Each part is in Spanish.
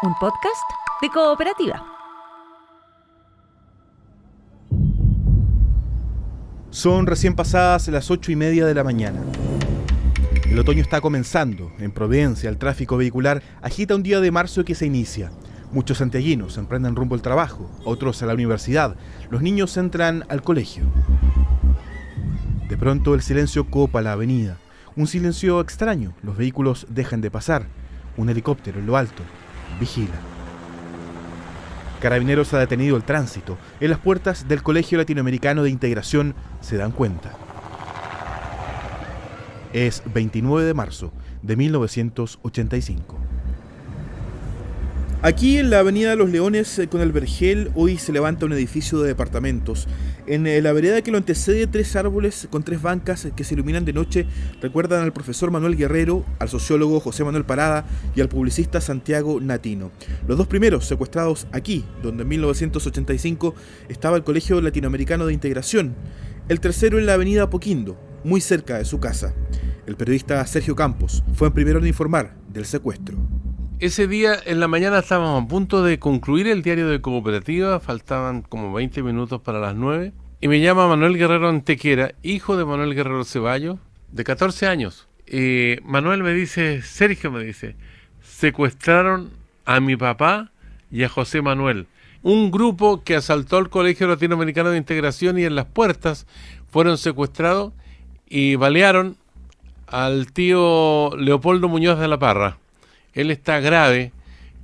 un podcast de Cooperativa. Son recién pasadas las 8:30 de la mañana. El otoño está comenzando. En Providencia, el tráfico vehicular agita un día de marzo que se inicia. Muchos santiaguinos emprenden rumbo al trabajo, otros a la universidad. Los niños entran al colegio. De pronto el silencio copa la avenida. Un silencio extraño. Los vehículos dejan de pasar. Un helicóptero en lo alto vigila. Carabineros ha detenido el tránsito. En las puertas del Colegio Latinoamericano de Integración se dan cuenta. Es 29 de marzo de 1985. Aquí en la Avenida de los Leones con el Vergel hoy se levanta un edificio de departamentos. En la vereda que lo antecede, 3 árboles con 3 bancas que se iluminan de noche recuerdan al profesor Manuel Guerrero, al sociólogo José Manuel Parada y al publicista Santiago Natino. Los 2 primeros secuestrados aquí, donde en 1985 estaba el Colegio Latinoamericano de Integración. El tercero en la Avenida Apoquindo, muy cerca de su casa. El periodista Sergio Campos fue el primero en informar del secuestro. Ese día en la mañana estábamos a punto de concluir el diario de Cooperativa, faltaban como 20 minutos para las 9, y me llama Manuel Guerrero Antequera, hijo de Manuel Guerrero Ceballos, de 14 años. Manuel me dice, Sergio me dice, secuestraron a mi papá y a José Manuel. Un grupo que asaltó el Colegio Latinoamericano de Integración y en las puertas fueron secuestrados y balearon al tío Leopoldo Muñoz de la Parra. Él está grave,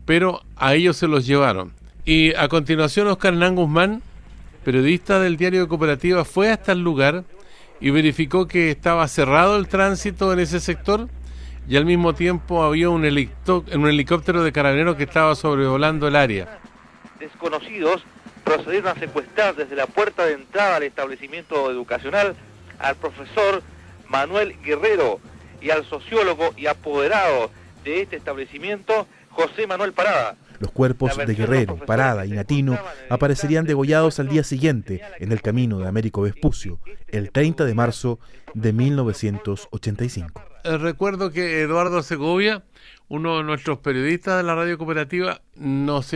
pero a ellos se los llevaron. Y a continuación Oscar Hernán Guzmán, periodista del diario de Cooperativa, fue hasta el lugar y verificó que estaba cerrado el tránsito en ese sector y al mismo tiempo había un helicóptero de carabineros que estaba sobrevolando el área. Desconocidos procedieron a secuestrar desde la puerta de entrada al establecimiento educacional al profesor Manuel Guerrero y al sociólogo y apoderado de este establecimiento, José Manuel Parada. Los cuerpos de Guerrero, Parada y Natino aparecerían degollados al día siguiente en el camino de Américo Vespucio, el 30 de marzo de 1985. Recuerdo que Eduardo Segovia, uno de nuestros periodistas de la radio Cooperativa, nos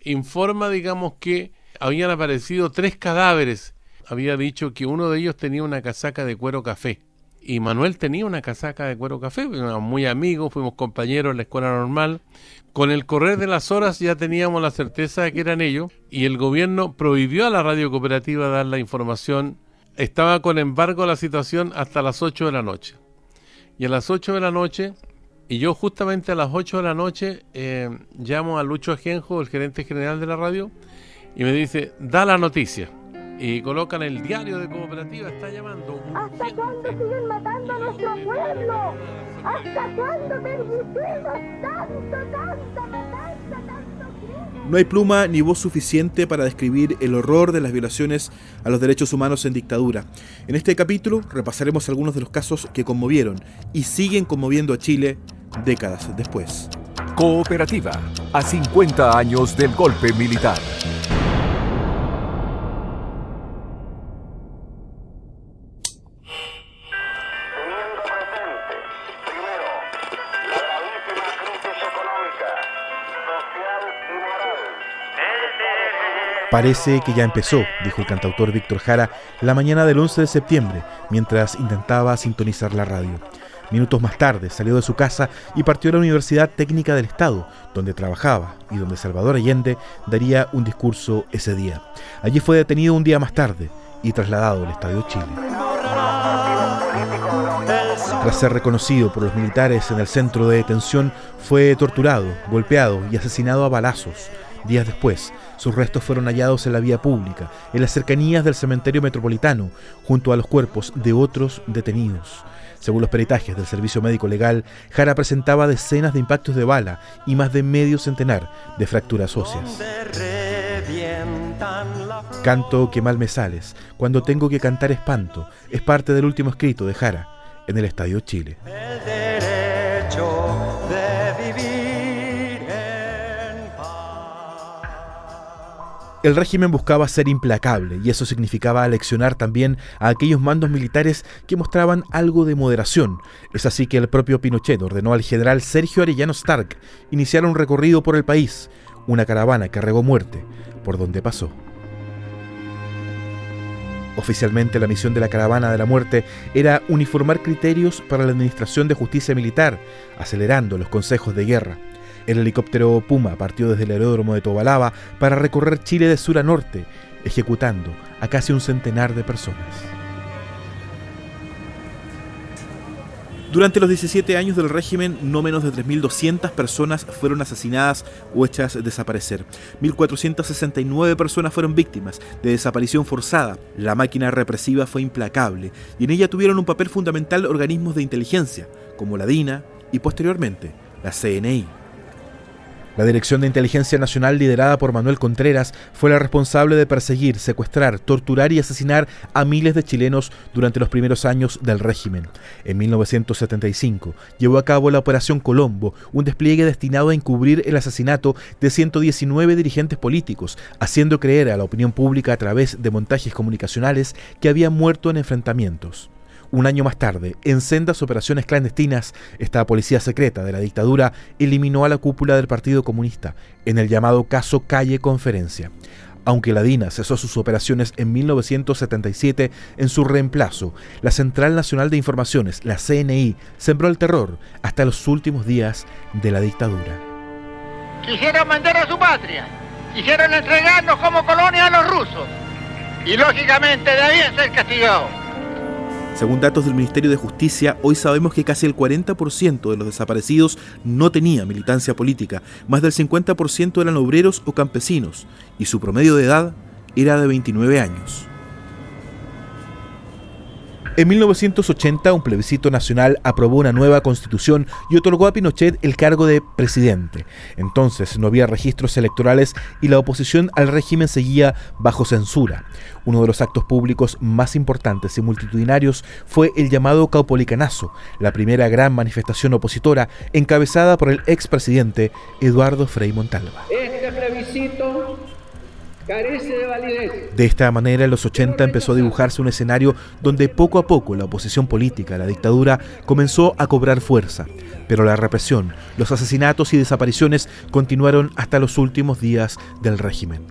informa, digamos, que habían aparecido 3 cadáveres. Había dicho que uno de ellos tenía una casaca de cuero café. Y Manuel tenía una casaca de cuero café, éramos muy amigos, fuimos compañeros en la escuela normal. Con el correr de las horas ya teníamos la certeza de que eran ellos y el gobierno prohibió a la radio Cooperativa dar la información. Estaba con embargo la situación hasta las 8 de la noche. Y a las 8 de la noche, y yo justamente a las 8 de la noche llamo a Lucho Ajenjo, el gerente general de la radio, y me dice, da la noticia. Y colocan el diario de Cooperativa, está llamando. ¿Hasta cuándo siguen matando a nuestro pueblo? ¿Hasta cuándo permitimos tanto crimen? No hay pluma ni voz suficiente para describir el horror de las violaciones a los derechos humanos en dictadura. En este capítulo repasaremos algunos de los casos que conmovieron y siguen conmoviendo a Chile décadas después. Cooperativa, a 50 años del golpe militar. Parece que ya empezó, dijo el cantautor Víctor Jara la mañana del 11 de septiembre, mientras intentaba sintonizar la radio. Minutos más tarde salió de su casa y partió a la Universidad Técnica del Estado, donde trabajaba y donde Salvador Allende daría un discurso ese día. Allí fue detenido un día más tarde y trasladado al Estadio Chile. Tras ser reconocido por los militares en el centro de detención, fue torturado, golpeado y asesinado a balazos. Días después, sus restos fueron hallados en la vía pública, en las cercanías del cementerio metropolitano, junto a los cuerpos de otros detenidos. Según los peritajes del Servicio Médico Legal, Jara presentaba decenas de impactos de bala y más de medio centenar de fracturas óseas. Canto que mal me sales, cuando tengo que cantar espanto, es parte del último escrito de Jara en el Estadio Chile. El derecho de vivir en paz. El régimen buscaba ser implacable y eso significaba aleccionar también a aquellos mandos militares que mostraban algo de moderación. Es así que el propio Pinochet ordenó al general Sergio Arellano Stark iniciar un recorrido por el país, una caravana que regó muerte por donde pasó. Oficialmente la misión de la Caravana de la Muerte era uniformar criterios para la administración de justicia militar, acelerando los consejos de guerra. El helicóptero Puma partió desde el aeródromo de Tobalaba para recorrer Chile de sur a norte, ejecutando a casi un centenar de personas. Durante los 17 años del régimen, no menos de 3.200 personas fueron asesinadas o hechas desaparecer. 1.469 personas fueron víctimas de desaparición forzada. La máquina represiva fue implacable y en ella tuvieron un papel fundamental organismos de inteligencia, como la DINA y posteriormente la CNI. La Dirección de Inteligencia Nacional, liderada por Manuel Contreras, fue la responsable de perseguir, secuestrar, torturar y asesinar a miles de chilenos durante los primeros años del régimen. En 1975 llevó a cabo la Operación Colombo, un despliegue destinado a encubrir el asesinato de 119 dirigentes políticos, haciendo creer a la opinión pública a través de montajes comunicacionales que habían muerto en enfrentamientos. Un año más tarde, en sendas operaciones clandestinas, esta policía secreta de la dictadura eliminó a la cúpula del Partido Comunista en el llamado caso Calle Conferencia. Aunque la DINA cesó sus operaciones en 1977, en su reemplazo, la Central Nacional de Informaciones, la CNI, sembró el terror hasta los últimos días de la dictadura. Quisieron vender a su patria, quisieron entregarnos como colonia a los rusos y lógicamente debían ser castigados. Según datos del Ministerio de Justicia, hoy sabemos que casi el 40% de los desaparecidos no tenía militancia política, más del 50% eran obreros o campesinos, y su promedio de edad era de 29 años. En 1980, un plebiscito nacional aprobó una nueva constitución y otorgó a Pinochet el cargo de presidente. Entonces no había registros electorales y la oposición al régimen seguía bajo censura. Uno de los actos públicos más importantes y multitudinarios fue el llamado Caupolicanazo, la primera gran manifestación opositora encabezada por el expresidente Eduardo Frei Montalva. Este plebiscito carece de validez. De esta manera, en los 80 empezó a dibujarse un escenario donde poco a poco la oposición política a la dictadura comenzó a cobrar fuerza. Pero la represión, los asesinatos y desapariciones continuaron hasta los últimos días del régimen.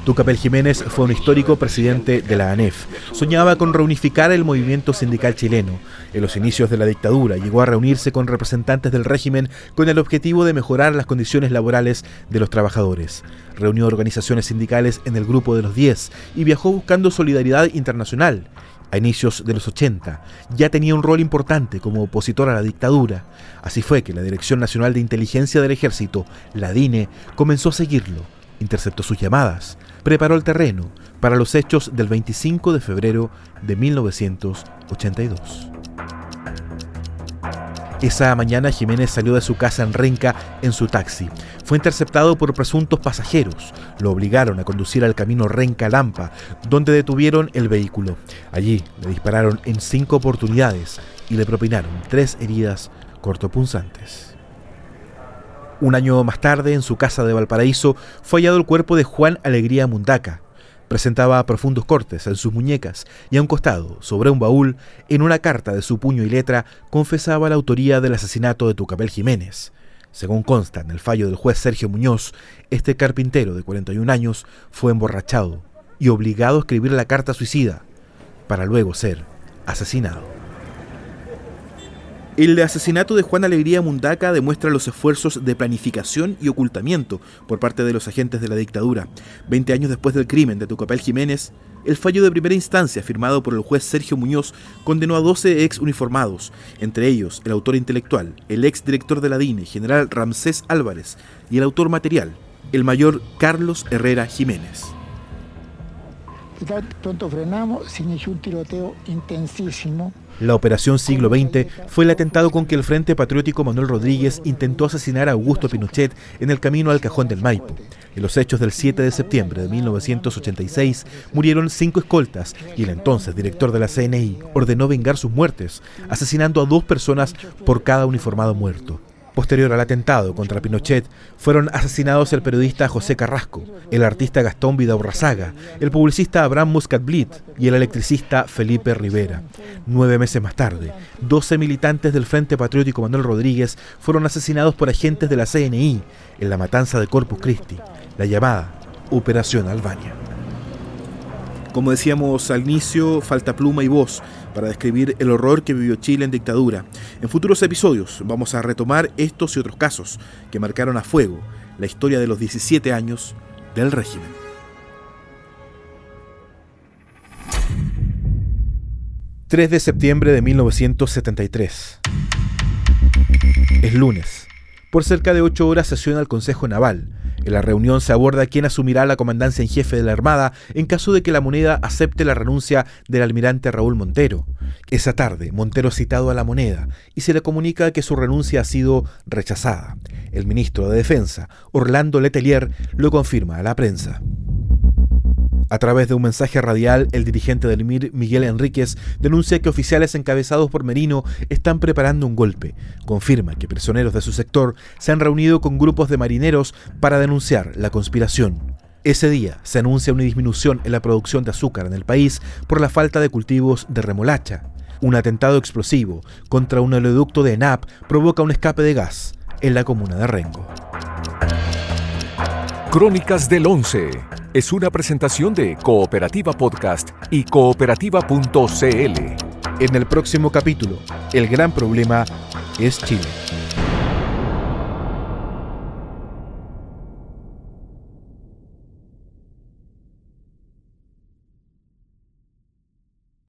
Tucapel Jiménez fue un histórico presidente de la ANEF. Soñaba con reunificar el movimiento sindical chileno. En los inicios de la dictadura llegó a reunirse con representantes del régimen con el objetivo de mejorar las condiciones laborales de los trabajadores. Reunió organizaciones sindicales en el Grupo de los 10 y viajó buscando solidaridad internacional. A inicios de los 80 ya tenía un rol importante como opositor a la dictadura. Así fue que la Dirección Nacional de Inteligencia del Ejército, la DINE, comenzó a seguirlo. Interceptó sus llamadas, preparó el terreno para los hechos del 25 de febrero de 1982. Esa mañana Jiménez salió de su casa en Renca en su taxi. Fue interceptado por presuntos pasajeros. Lo obligaron a conducir al camino Renca-Lampa, donde detuvieron el vehículo. Allí le dispararon en 5 oportunidades y le propinaron 3 heridas cortopunzantes. Un año más tarde, en su casa de Valparaíso, fue hallado el cuerpo de Juan Alegría Mundaca. Presentaba profundos cortes en sus muñecas y a un costado, sobre un baúl, en una carta de su puño y letra, confesaba la autoría del asesinato de Tucapel Jiménez. Según consta en el fallo del juez Sergio Muñoz, este carpintero de 41 años fue emborrachado y obligado a escribir la carta suicida, para luego ser asesinado. El asesinato de Juan Alegría Mundaca demuestra los esfuerzos de planificación y ocultamiento por parte de los agentes de la dictadura. 20 años después del crimen de Tucapel Jiménez, el fallo de primera instancia firmado por el juez Sergio Muñoz condenó a 12 ex uniformados, entre ellos el autor intelectual, el ex director de la DINE, general Ramsés Álvarez, y el autor material, el mayor Carlos Herrera Jiménez. Pronto frenamos, se inició un tiroteo intensísimo. La Operación Siglo XX fue el atentado con que el Frente Patriótico Manuel Rodríguez intentó asesinar a Augusto Pinochet en el camino al Cajón del Maipo. En los hechos del 7 de septiembre de 1986 murieron 5 escoltas y el entonces director de la CNI ordenó vengar sus muertes, asesinando a 2 personas por cada uniformado muerto. Posterior al atentado contra Pinochet, fueron asesinados el periodista José Carrasco, el artista Gastón Vidaurrazaga, el publicista Abraham Muscat-Blit y el electricista Felipe Rivera. 9 meses más tarde, 12 militantes del Frente Patriótico Manuel Rodríguez fueron asesinados por agentes de la CNI en la matanza de Corpus Christi, la llamada Operación Albania. Como decíamos al inicio, falta pluma y voz para describir el horror que vivió Chile en dictadura. En futuros episodios vamos a retomar estos y otros casos que marcaron a fuego la historia de los 17 años del régimen. ...3 de septiembre de 1973. Es lunes. Por cerca de 8 horas sesiona el Consejo Naval. En la reunión se aborda quién asumirá la comandancia en jefe de la Armada en caso de que la Moneda acepte la renuncia del almirante Raúl Montero. Esa tarde, Montero es citado a la Moneda y se le comunica que su renuncia ha sido rechazada. El ministro de Defensa, Orlando Letelier, lo confirma a la prensa. A través de un mensaje radial, el dirigente del MIR, Miguel Enríquez, denuncia que oficiales encabezados por Merino están preparando un golpe. Confirma que prisioneros de su sector se han reunido con grupos de marineros para denunciar la conspiración. Ese día se anuncia una disminución en la producción de azúcar en el país por la falta de cultivos de remolacha. Un atentado explosivo contra un oleoducto de ENAP provoca un escape de gas en la comuna de Rengo. Crónicas del 11 es una presentación de Cooperativa Podcast y Cooperativa.cl. En el próximo capítulo, el gran problema es Chile.